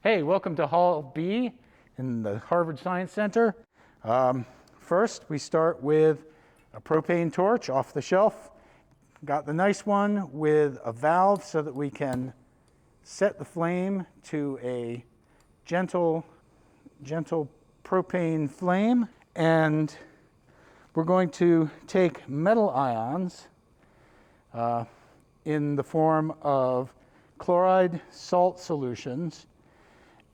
Hey, welcome to Hall B in the Harvard Science Center. First, we start with a propane torch off the shelf. Got the nice one with a valve so that we can set the flame to a gentle propane flame. And we're going to take metal ions in the form of chloride salt solutions,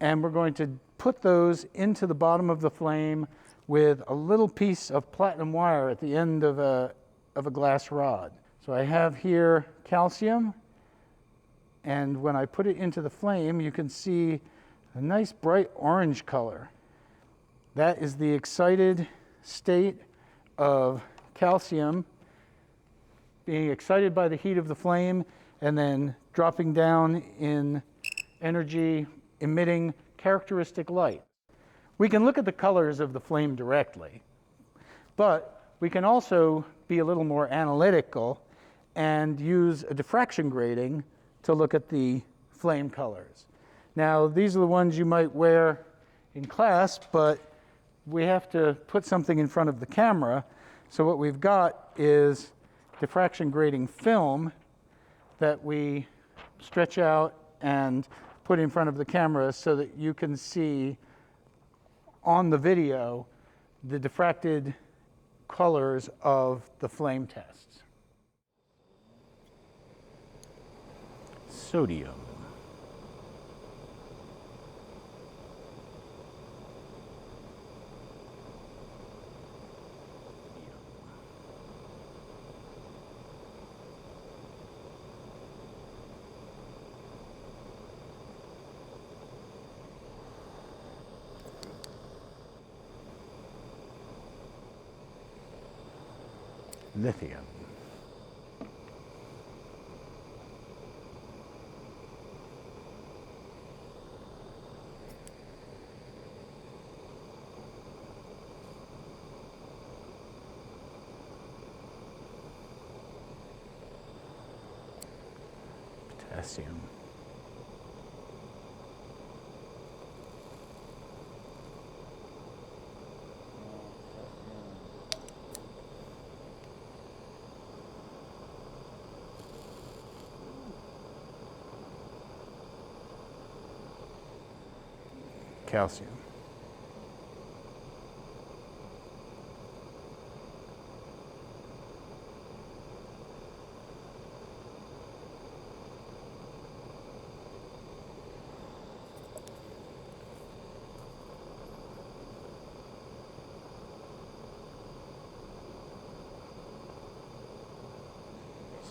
and we're going to put those into the bottom of the flame with a little piece of platinum wire at the end of a glass rod. So I have here calcium, and when I put it into the flame, you can see a nice bright orange color. That is the excited state of calcium being excited by the heat of the flame and then dropping down in energy, emitting characteristic light. We can look at the colors of the flame directly, but we can also be a little more analytical and use a diffraction grating to look at the flame colors. Now, these are the ones you might wear in class, but we have to put something in front of the camera. So what we've got is diffraction grating film that we stretch out and put in front of the camera so that you can see on the video the diffracted colors of the flame tests. Sodium. Lithium. Potassium. Calcium.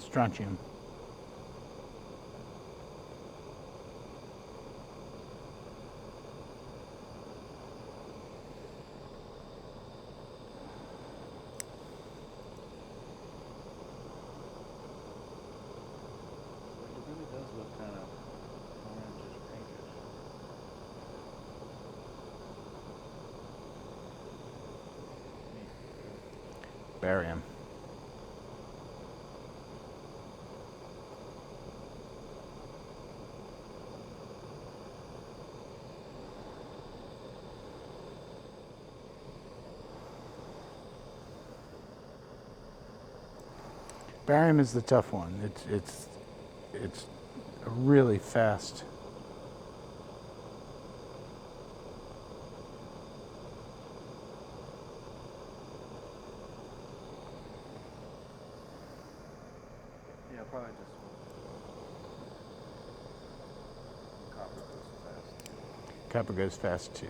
Strontium. Does look kind of orangish, pinkish. Barium. Barium is the tough one. It's a really fast. Yeah, probably just copper goes fast. Copper goes fast too.